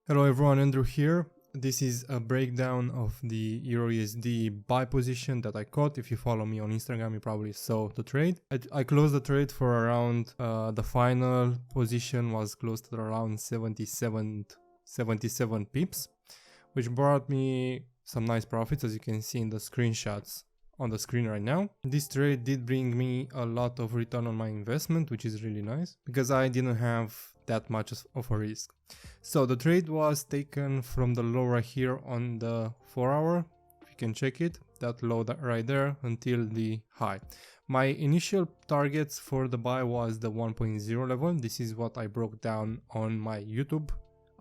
Hello everyone, Andrew here. This is a breakdown of the EURUSD buy position that I caught. If you follow me on Instagram, you probably saw the trade. I closed the trade for around, the final position was closed at around 77 pips, which brought me some nice profits, as you can see in the screenshots on the screen right now. This trade did bring me a lot of return on my investment, which is really nice because I didn't have that much of a risk. So the trade was taken from the low right here on the 4 hour, if you can check it, that low right there until the high. My initial targets for the buy was the 1.0 level. This is what I broke down on my YouTube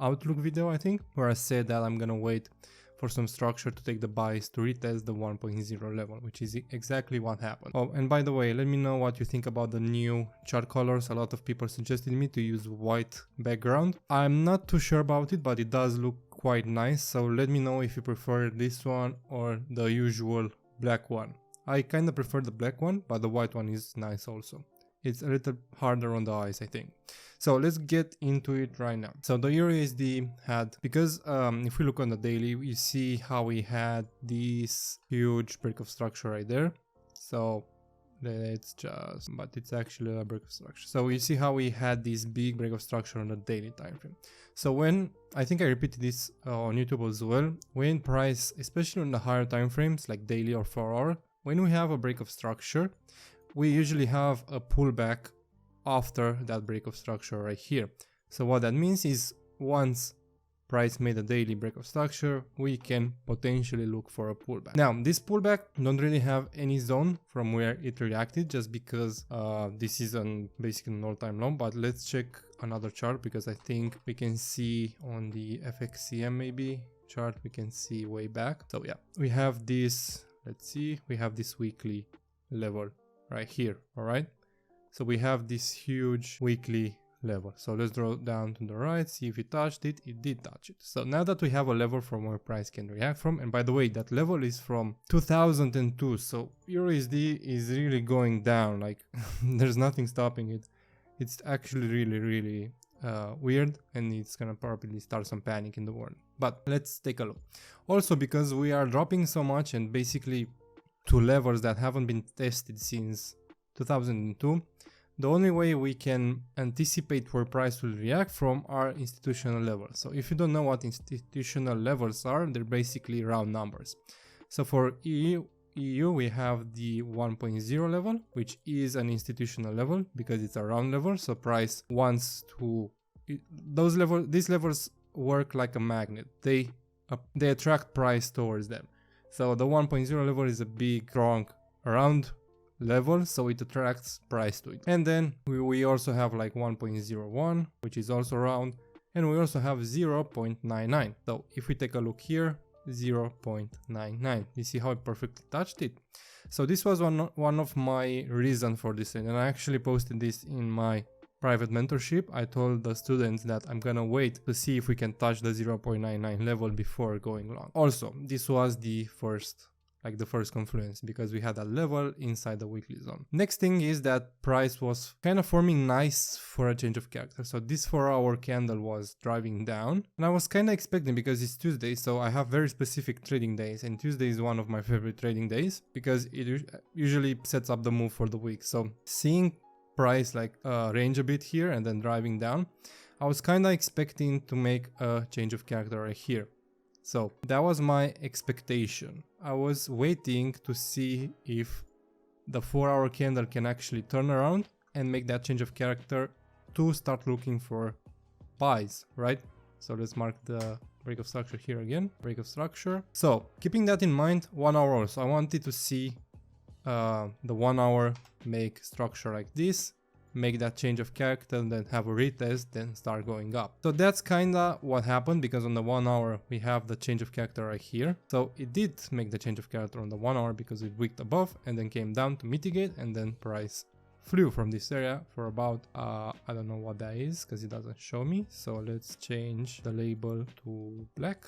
Outlook video, I think, where I said that I'm gonna wait for some structure to take the buys to retest the 1.0 level, which is exactly what happened. Oh, and by the way, let me know what you think about the new chart colors. A lot of people suggested me to use white background. I'm not too sure about it, but it does look quite nice. So let me know if you prefer this one or the usual black one. I kind of prefer the black one, but the white one is nice also. It's a little harder on the eyes, I think. So let's get into it right now. So the EURUSD had, because if we look on the daily, you see how we had this huge break of structure right there. So let's just, but it's actually a break of structure. So you see how we had this big break of structure on the daily time frame. So when, I think I repeated this on YouTube as well, when price, especially on the higher time frames like daily or 4 hour, when we have a break of structure, we usually have a pullback after that break of structure right here. So what that means is once price made a daily break of structure, we can potentially look for a pullback. Now, this pullback don't really have any zone from where it reacted, just because this is basically an all-time low. But let's check another chart, because I think we can see on the FXCM maybe chart, we can see way back. So yeah, we have this, let's see, we have this weekly level right here. All right, so we have this huge weekly level. So let's draw down to the right, see if it touched it. It did touch it. So now that we have a level from where price can react from, and by the way, that level is from 2002, so EURUSD is really going down, like there's nothing stopping it. It's actually really weird, and it's gonna probably start some panic in the world. But let's take a look. Also, because we are dropping so much and basically to levels that haven't been tested since 2002, the only way we can anticipate where price will react from are institutional levels. So if you don't know what institutional levels are, they're basically round numbers. So for EU we have the 1.0 level, which is an institutional level because it's a round level. So price wants to, these levels work like a magnet. They attract price towards them. So the 1.0 level is a big, strong, round level, so it attracts price to it. And then we also have like 1.01, which is also round, and we also have 0.99. So if we take a look here, 0.99, you see how it perfectly touched it. So this was one of my reasons for this, and I actually posted this in my private mentorship. I told the students that I'm gonna wait to see if we can touch the 0.99 level before going long. Also, this was the first confluence, because we had a level inside the weekly zone. Next thing is that price was kind of forming nice for a change of character. So this 4 hour candle was driving down, and I was kind of expecting, because it's Tuesday, so I have very specific trading days, and Tuesday is one of my favorite trading days because it usually sets up the move for the week. So seeing price like range a bit here and then driving down, I was kind of expecting to make a change of character right here. So that was my expectation. I was waiting to see if the 4 hour candle can actually turn around and make that change of character to start looking for buys, right? So let's mark the break of structure here again, break of structure. So keeping that in mind, 1 hour also, I wanted to see the 1 hour make structure like this, make that change of character, and then have a retest, then start going up. So that's kinda what happened, because on the 1 hour we have the change of character right here. So it did make the change of character on the 1 hour because it wicked above and then came down to mitigate, and then price flew from this area for about I don't know what that is because it doesn't show me. So let's change the label to black.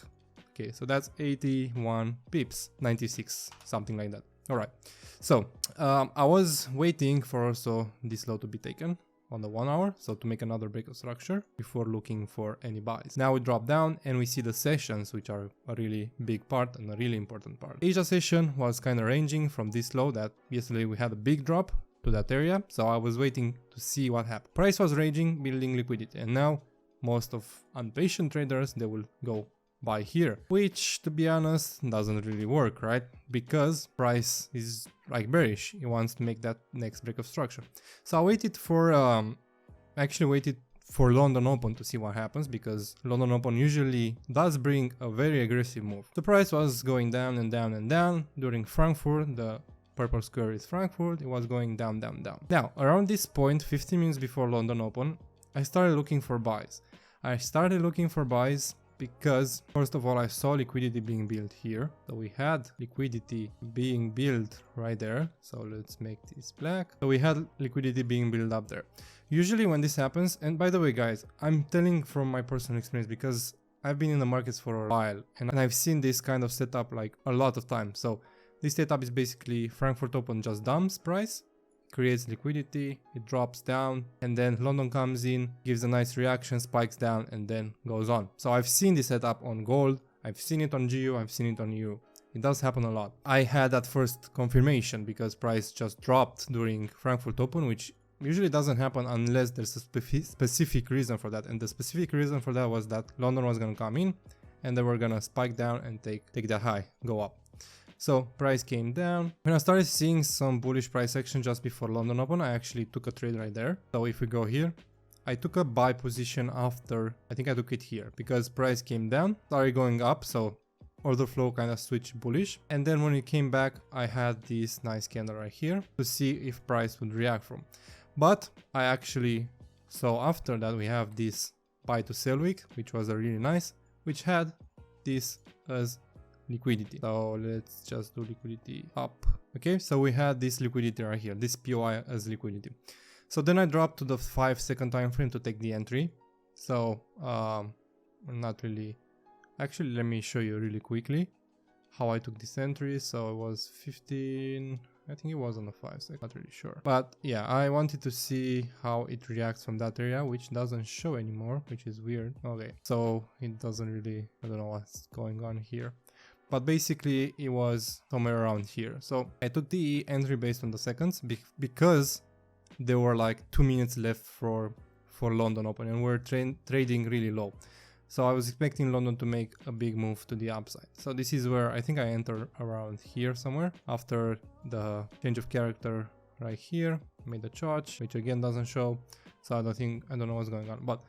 Okay, so that's 81 pips, 96, something like that. All right, so I was waiting for also this low to be taken, on the 1 hour, so to make another break of structure before looking for any buys. Now we drop down and we see the sessions, which are a really big part and a really important part. Asia session was kind of ranging from this low that yesterday we had a big drop to that area, so I was waiting to see what happened. Price was raging, building liquidity, and now most of impatient traders, they will go buy here, which to be honest doesn't really work, right? Because price is like bearish, it wants to make that next break of structure. So I waited for waited for London Open to see what happens, because London Open usually does bring a very aggressive move. The price was going down and down and down. During Frankfurt, the purple square is Frankfurt, it was going down, down, down. Now around this point, 15 minutes before London Open, I started looking for buys. Because first of all, I saw liquidity being built here. So we had liquidity being built right there. So let's make this black. So we had liquidity being built up there. Usually when this happens, and by the way guys, I'm telling from my personal experience because I've been in the markets for a while and I've seen this kind of setup like a lot of times. So this setup is basically Frankfurt Open just dumps price, creates liquidity, it drops down, and then London comes in, gives a nice reaction, spikes down, and then goes on. So I've seen this setup on gold, I've seen it on GU, I've seen it on euro. It does happen a lot. I had that first confirmation because price just dropped during Frankfurt Open, which usually doesn't happen unless there's a specific reason for that. And the specific reason for that was that London was gonna come in and they were gonna spike down and take that high, go up. So price came down. When I started seeing some bullish price action just before London Open, I actually took a trade right there. So if we go here, I took a buy position after, I think I took it here because price came down, started going up. So order flow kind of switched bullish. And then when it came back, I had this nice candle right here to see if price would react from. But I actually saw after that we have this buy to sell wick, which was a really nice, which had this as liquidity. So let's just do liquidity up. Okay, so we had this liquidity right here, this POI as liquidity. So then I dropped to the 5-second time frame to take the entry. So not really, actually let me show you really quickly how I took this entry. So it was 15, I think it was on the 5 second, not really sure. But yeah, I wanted to see how it reacts from that area, which doesn't show anymore, which is weird. Okay, so it doesn't really, I don't know what's going on here. But basically it was somewhere around here. So I took the entry based on the seconds because there were like 2 minutes left for London Open and we're trading really low. So I was expecting London to make a big move to the upside. So this is where I think I entered around here somewhere after the change of character right here, made a charge, which again doesn't show. So I don't know what's going on, but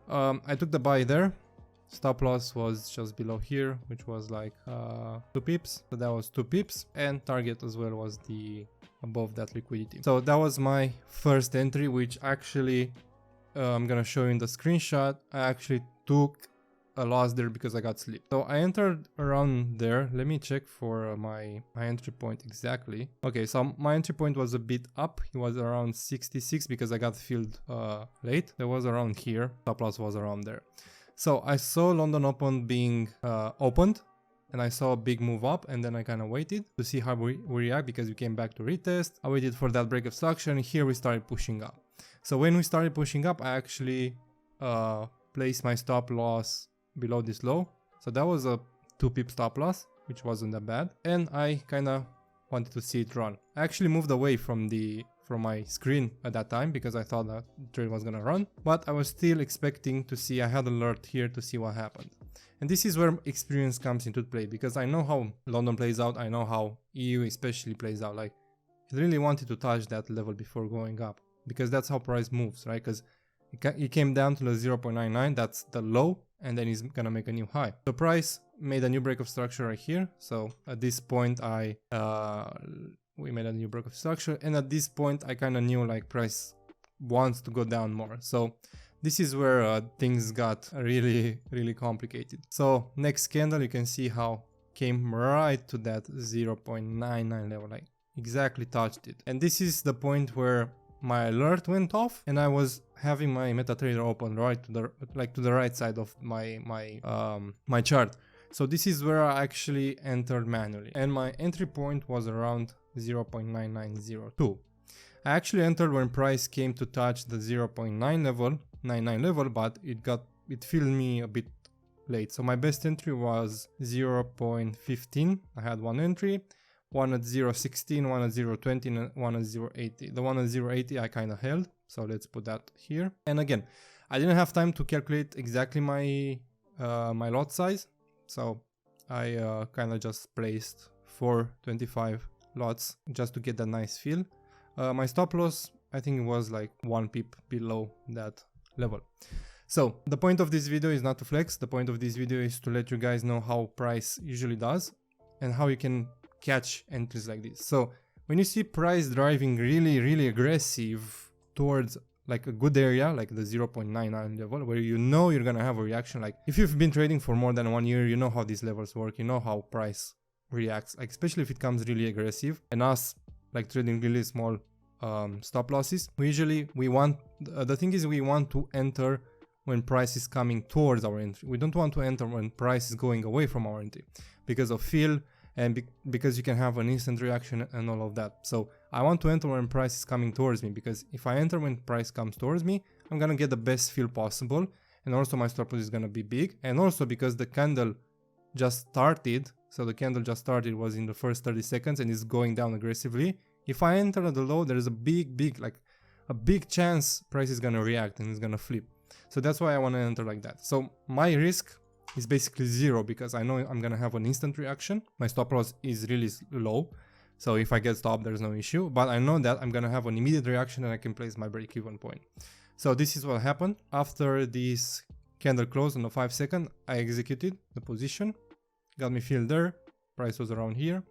I took the buy there. Stop loss was just below here, which was like 2 pips. So that was 2 pips, and target as well was the above that liquidity. So that was my first entry, which actually I'm gonna show you in the screenshot. I actually took a loss there because I got slipped. So I entered around there. Let me check for my entry point exactly. Okay, so my entry point was a bit up. It was around 66 because I got filled late. It was around here. Stop loss was around there. So I saw London Open being opened and I saw a big move up, and then I kind of waited to see how we react because we came back to retest. I waited for that break of structure and here we started pushing up. So when we started pushing up, I actually placed my stop loss below this low. So that was a 2 pip stop loss, which wasn't that bad. And I kind of wanted to see it run. I actually moved away from my screen at that time because I thought that the trade was gonna run, but I was still expecting to see, I had alert here to see what happened. And this is where experience comes into play because I know how London plays out, I know how EU especially plays out. Like, I really wanted to touch that level before going up because that's how price moves, right? Because it came down to the 0.99, that's the low, and then it's gonna make a new high. The price made a new break of structure right here. So at this point we made a new break of structure, and at this point I kind of knew like price wants to go down more. So this is where things got really complicated. So next candle, you can see how came right to that 0.99 level, like exactly touched it. And this is the point where my alert went off and I was having my MetaTrader open right to the right side of my chart. So this is where I actually entered manually, and my entry point was around 0.9902. I actually entered when price came to touch the 0.9 level, 99 level, but it filled me a bit late. So my best entry was 0.15. I had one entry, one at 0.16, one at 0.20, and one at 0.80. The one at 0.80 I kind of held, so let's put that here. And again, I didn't have time to calculate exactly my my lot size, so I kind of just placed 425 lots just to get that nice feel. My stop loss, I think it was like 1 pip below that level. So the point of this video is not to flex. The point of this video is to let you guys know how price usually does and how you can catch entries like this. So when you see price driving really aggressive towards like a good area, like the 0.99 level, where you know you're gonna have a reaction. Like if you've been trading for more than 1 year, you know how these levels work, you know how price reacts, like especially if it comes really aggressive. And us like trading really small stop losses, we want the thing is we want to enter when price is coming towards our entry. We don't want to enter when price is going away from our entry because of feel and because you can have an instant reaction and all of that. So I want to enter when price is coming towards me, because if I enter when price comes towards me, I'm gonna get the best feel possible, and also my stop loss is gonna be big. And also because the candle just started, so the candle just started, was in the first 30 seconds and is going down aggressively. If I enter at the low, there is a big chance price is gonna react and it's gonna flip. So that's why I want to enter like that. So my risk is basically 0 because I know I'm gonna have an instant reaction. My stop loss is really low, so if I get stopped, there's no issue. But I know that I'm gonna have an immediate reaction and I can place my break-even point. So this is what happened. After this candle closed on the 5 second, I executed the position, got me filled there. Price was around here,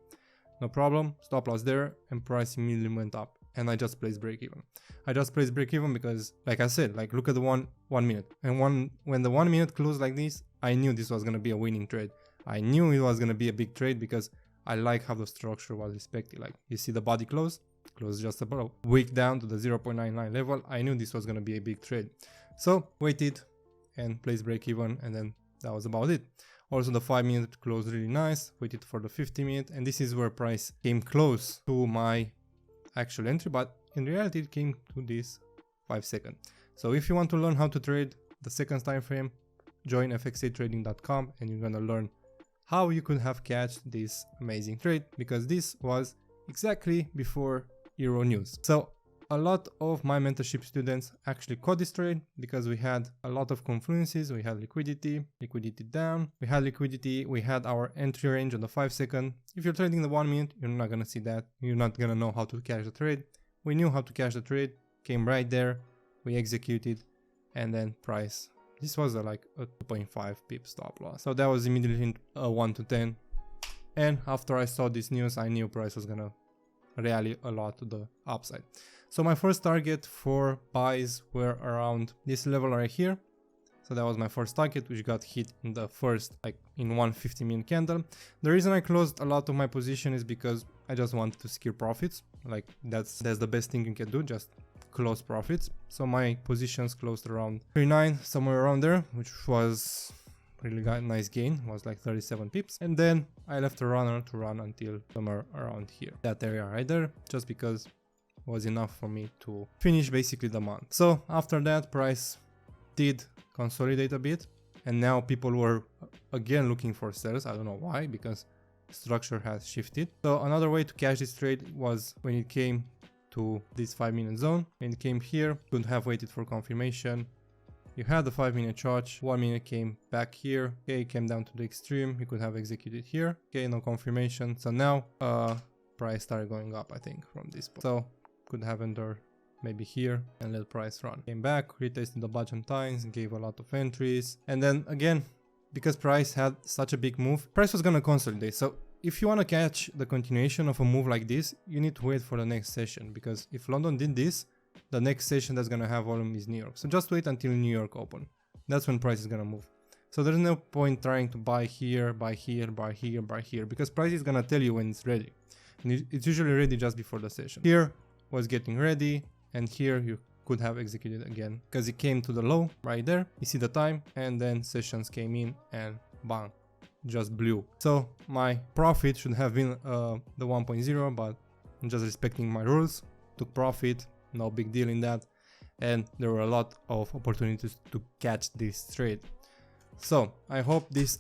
no problem. Stop loss there, and price immediately went up. And I just placed break even. I just placed break even because, like I said, like look at the one minute. And when the 1 minute closed like this, I knew this was gonna be a winning trade. I knew it was gonna be a big trade because I like how the structure was respected. Like you see the body close just above, wick down to the 0.99 level. I knew this was gonna be a big trade. So waited and placed break even, and then that was about it. Also the 5 minute closed really nice. Waited for the 50 minute, and this is where price came close to my actual entry, but in reality it came to this 5 second. So if you want to learn how to trade the seconds time frame, join fxatrading.com and you're gonna learn how you could have catched this amazing trade, because this was exactly before Euro news. So a lot of my mentorship students actually caught this trade because we had a lot of confluences. We had liquidity down, we had liquidity, we had our entry range on the 5 second. If you're trading the 1 minute, you're not gonna see that. You're not gonna know how to catch the trade. We knew how to catch the trade, came right there, we executed, and then price. This was like a 2.5 pip stop loss. So that was immediately a 1 to 10. And after I saw this news, I knew price was gonna rally a lot to the upside. So my first target for buys were around this level right here. So that was my first target, which got hit in the first, like in 150 minute candle. The reason I closed a lot of my position is because I just wanted to secure profits. Like that's the best thing you can do, just close profits. So my positions closed around 39, somewhere around there, which was really nice gain, was like 37 pips. And then I left a runner to run until somewhere around here, that area right there, just because was enough for me to finish basically the month. So after that, price did consolidate a bit, and now people were again looking for sellers. I don't know why, because structure has shifted. So another way to catch this trade was when it came to this 5 minute zone. When it came here, couldn't have waited for confirmation. You had the 5 minute charge, 1 minute came back here, okay, came down to the extreme, you could have executed here, okay, no confirmation. So now price started going up, I think, from this point. So could have entered maybe here and let price run. Came back, retested the bottom times, gave a lot of entries, and then again, because price had such a big move, price was gonna consolidate. So if you want to catch the continuation of a move like this, you need to wait for the next session, because if London did this, the next session that's gonna have volume is New York. So just wait until New York open. That's when price is gonna move. So there's no point trying to buy here, buy here, buy here, buy here, because price is gonna tell you when it's ready. And it's usually ready just before the session. Here was getting ready, and here you could have executed again because it came to the low right there. You see the time, and then sessions came in and bang, just blew. So my profit should have been the 1.0, but I'm just respecting my rules. took profit, no big deal in that, and there were a lot of opportunities to catch this trade. So I hope this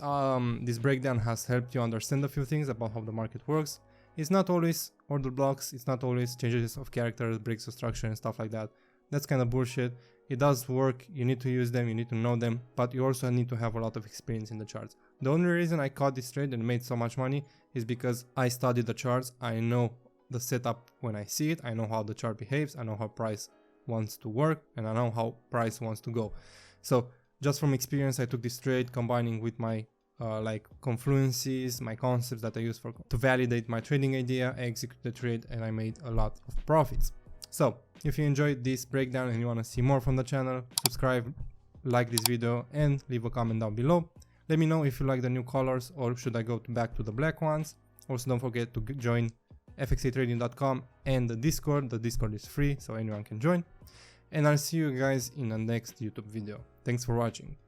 breakdown has helped you understand a few things about how the market works. It's not always order blocks, it's not always changes of characters, breaks of structure and stuff like that. That's kind of bullshit. It does work, you need to use them, you need to know them, but you also need to have a lot of experience in the charts. The only reason I caught this trade and made so much money is because I studied the charts, I know the setup when I see it, I know how the chart behaves, I know how price wants to work, and I know how price wants to go. So just from experience, I took this trade, combining with my like confluences, my concepts that I use to validate my trading idea. I executed the trade and I made a lot of profits. So if you enjoyed this breakdown and you want to see more from the channel, subscribe, like this video and leave a comment down below. Let me know if you like the new colors or should I go back to the black ones. Also don't forget to join fxatrading.com and the Discord. The Discord is free, so anyone can join. And I'll see you guys in the next YouTube video. Thanks for watching.